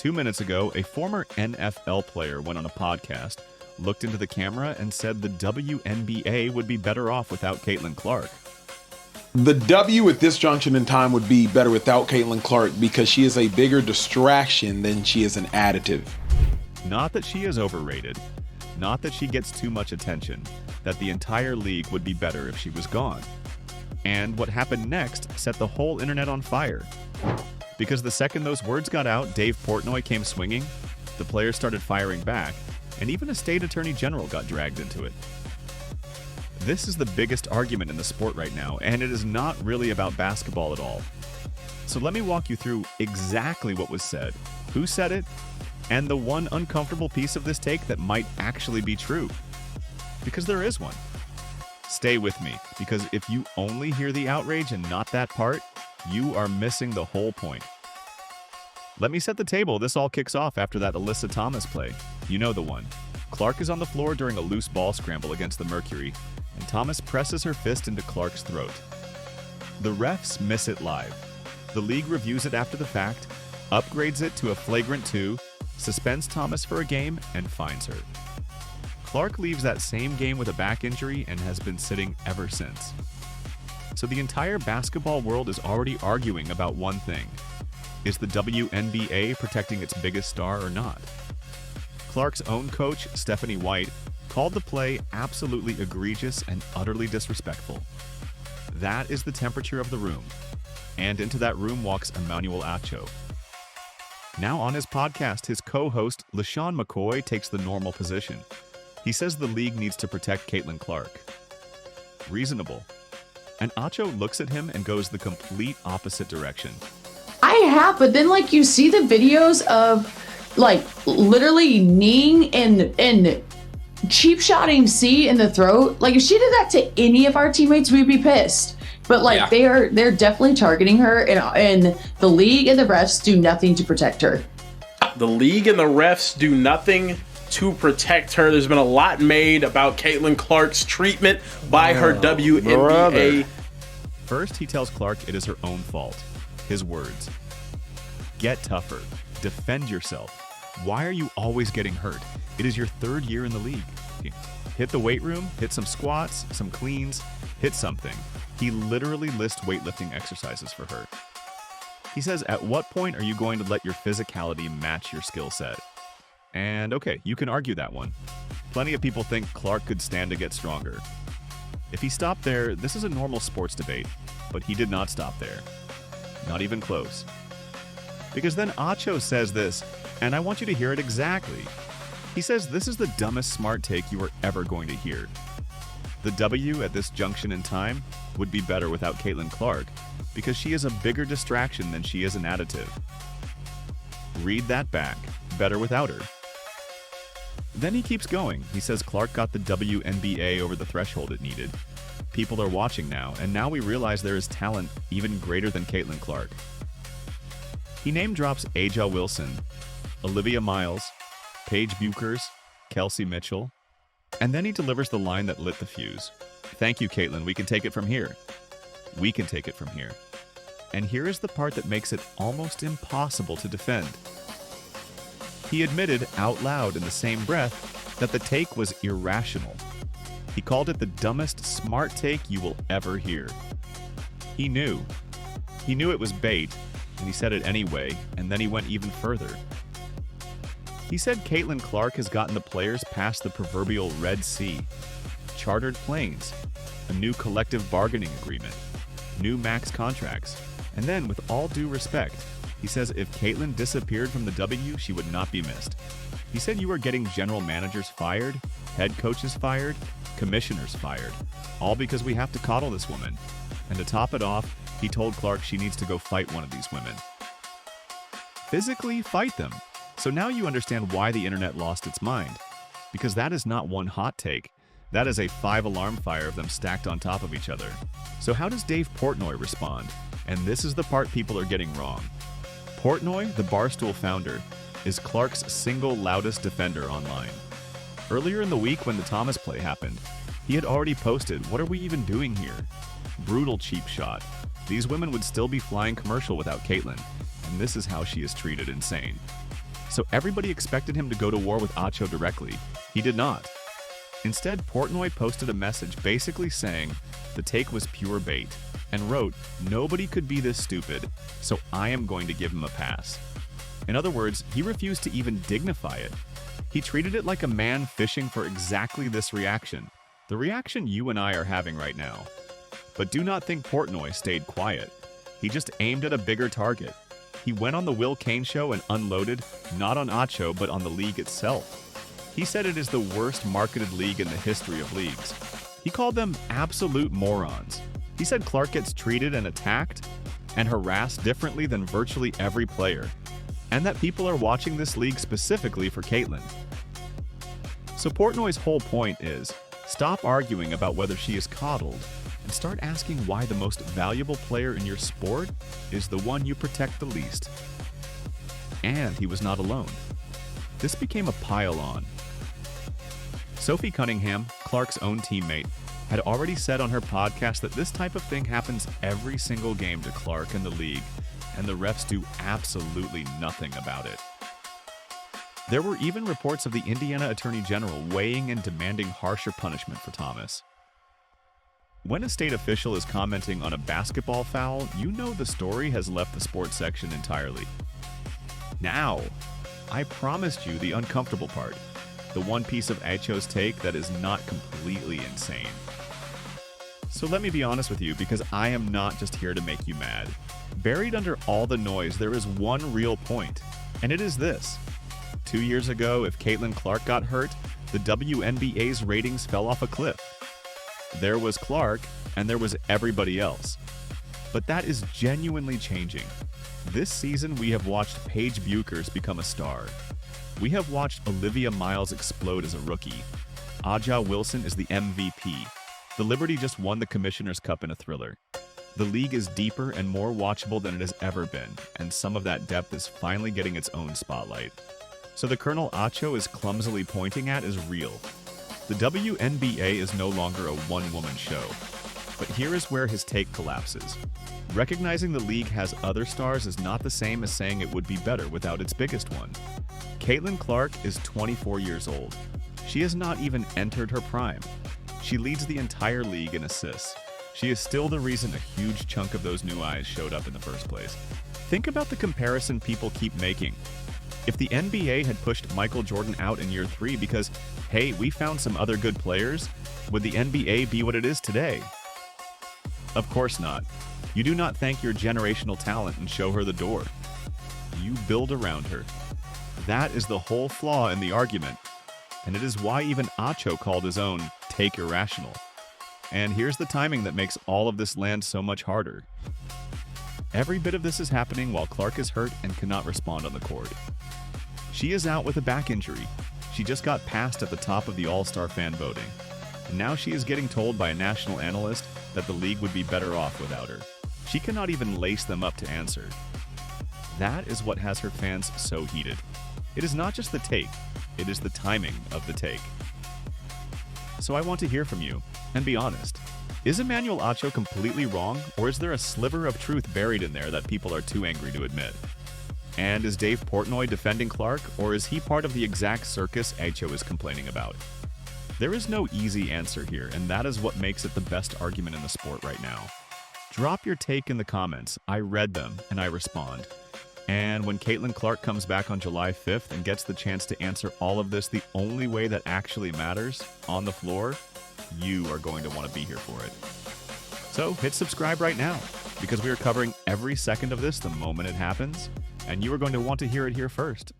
2 minutes ago, a former NFL player went on a podcast, looked into the camera, and said the WNBA would be better off without Caitlin Clark. The W at this junction in time would be better without Caitlin Clark because she is a bigger distraction than she is an additive. Not that she is overrated, not that she gets too much attention, that the entire league would be better if she was gone. And what happened next set the whole internet on fire. Because the second those words got out, Dave Portnoy came swinging, the players started firing back, and even a state attorney general got dragged into it. This is the biggest argument in the sport right now, and it is not really about basketball at all. So let me walk you through exactly what was said, who said it, and the one uncomfortable piece of this take that might actually be true. Because there is one. Stay with me, because if you only hear the outrage and not that part, you are missing the whole point. Let me set the table. This all kicks off after that Alyssa Thomas play. You know the one. Clark is on the floor during a loose ball scramble against the Mercury, and Thomas presses her fist into Clark's throat. The refs miss it live. The league reviews it after the fact, upgrades it to a flagrant 2, suspends Thomas for a game, and fines her. Clark leaves that same game with a back injury and has been sitting ever since. So the entire basketball world is already arguing about one thing. Is the WNBA protecting its biggest star or not? Clark's own coach, Stephanie White, called the play absolutely egregious and utterly disrespectful. That is the temperature of the room. And into that room walks Emmanuel Acho. Now on his podcast, his co-host, LaShawn McCoy, takes the normal position. He says the league needs to protect Caitlin Clark. Reasonable. And Acho looks at him and goes the complete opposite direction. I have, but then you see the videos of literally kneeing and cheap shotting C in the throat. If she did that to any of our teammates, we'd be pissed. But Yeah. they're definitely targeting her, and the league and the refs do nothing to protect her. The league and the refs do nothing to protect her. There's been a lot made about Caitlin Clark's treatment by her WNBA. brother. First, he tells Clark it is her own fault. His words. Get tougher. Defend yourself. Why are you always getting hurt? It is your third year in the league. Hit the weight room, hit some squats, some cleans, hit something. He literally lists weightlifting exercises for her. He says, at what point are you going to let your physicality match your skill set? And okay, you can argue that one. Plenty of people think Clark could stand to get stronger. If he stopped there, this is a normal sports debate, but he did not stop there. Not even close. Because then Acho says this, and I want you to hear it exactly. He says this is the dumbest smart take you are ever going to hear. The W at this junction in time would be better without Caitlin Clark because she is a bigger distraction than she is an additive. Read that back. Better without her. Then he keeps going. He says Clark got the WNBA over the threshold it needed. People are watching now, and now we realize there is talent even greater than Caitlin Clark. He name drops Aja Wilson, Olivia Miles, Paige Buchers, Kelsey Mitchell, and then he delivers the line that lit the fuse. Thank you, Caitlin. We can take it from here. We can take it from here. And here is the part that makes it almost impossible to defend. He admitted out loud in the same breath that the take was irrational. He called it the dumbest smart take you will ever hear. He knew. He knew it was bait, and he said it anyway, and then he went even further. He said Caitlin Clark has gotten the players past the proverbial Red Sea, chartered planes, a new collective bargaining agreement, new max contracts, and then, with all due respect, he says if Caitlin disappeared from the W, she would not be missed. He said you are getting general managers fired, head coaches fired, commissioners fired, all because we have to coddle this woman. And to top it off, he told Clark she needs to go fight one of these women. Physically fight them. So now you understand why the internet lost its mind. Because that is not one hot take. That is a 5 alarm fire of them stacked on top of each other. So how does Dave Portnoy respond? And this is the part people are getting wrong. Portnoy, the Barstool founder, is Clark's single loudest defender online. Earlier in the week when the Thomas play happened, he had already posted, "What are we even doing here? Brutal cheap shot. These women would still be flying commercial without Caitlin, and this is how she is treated insane." So everybody expected him to go to war with Acho directly. He did not. Instead, Portnoy posted a message basically saying the take was pure bait and wrote, "Nobody could be this stupid, so I am going to give him a pass." In other words, he refused to even dignify it. He treated it like a man fishing for exactly this reaction, the reaction you and I are having right now. But do not think Portnoy stayed quiet. He just aimed at a bigger target. He went on the Will Kane show and unloaded, not on Acho, but on the league itself. He said it is the worst marketed league in the history of leagues. He called them absolute morons. He said Clark gets treated and attacked and harassed differently than virtually every player, and that people are watching this league specifically for Caitlyn. So Portnoy's whole point is, stop arguing about whether she is coddled and start asking why the most valuable player in your sport is the one you protect the least. And he was not alone. This became a pile-on. Sophie Cunningham, Clark's own teammate, had already said on her podcast that this type of thing happens every single game to Clark and the league, and the refs do absolutely nothing about it. There were even reports of the Indiana Attorney General weighing and demanding harsher punishment for Thomas. When a state official is commenting on a basketball foul, you know the story has left the sports section entirely. Now, I promised you the uncomfortable part, the one piece of Acho's take that is not completely insane. So let me be honest with you, because I am not just here to make you mad. Buried under all the noise, there is one real point, and it is this. 2 years ago, if Caitlyn Clark got hurt, the WNBA's ratings fell off a cliff. There was Clark, and there was everybody else. But that is genuinely changing. This season, we have watched Paige Buchers become a star. We have watched Olivia Miles explode as a rookie. Aja Wilson is the MVP. The Liberty just won the Commissioner's Cup in a thriller. The league is deeper and more watchable than it has ever been, and some of that depth is finally getting its own spotlight. So the Colonel Acho is clumsily pointing at is real. The WNBA is no longer a one-woman show. But here is where his take collapses. Recognizing the league has other stars is not the same as saying it would be better without its biggest one. Caitlyn Clark is 24 years old. She has not even entered her prime. She leads the entire league in assists. She is still the reason a huge chunk of those new eyes showed up in the first place. Think about the comparison people keep making. If the NBA had pushed Michael Jordan out in year 3 because, hey, we found some other good players, would the NBA be what it is today? Of course not. You do not thank your generational talent and show her the door. You build around her. That is the whole flaw in the argument, and it is why even Acho called his own take irrational. And here's the timing that makes all of this land so much harder. Every bit of this is happening while Clark is hurt and cannot respond on the court. She is out with a back injury. She just got passed at the top of the All-Star fan voting. And now she is getting told by a national analyst that the league would be better off without her. She cannot even lace them up to answer. That is what has her fans so heated. It is not just the take, it is the timing of the take. So I want to hear from you, and be honest. Is Emmanuel Acho completely wrong, or is there a sliver of truth buried in there that people are too angry to admit? And is Dave Portnoy defending Clark, or is he part of the exact circus Acho is complaining about? There is no easy answer here, and that is what makes it the best argument in the sport right now. Drop your take in the comments. I read them, and I respond. And when Caitlyn Clark comes back on July 5th and gets the chance to answer all of this the only way that actually matters, on the floor, you are going to want to be here for it. So hit subscribe right now, because we are covering every second of this the moment it happens, and you are going to want to hear it here first.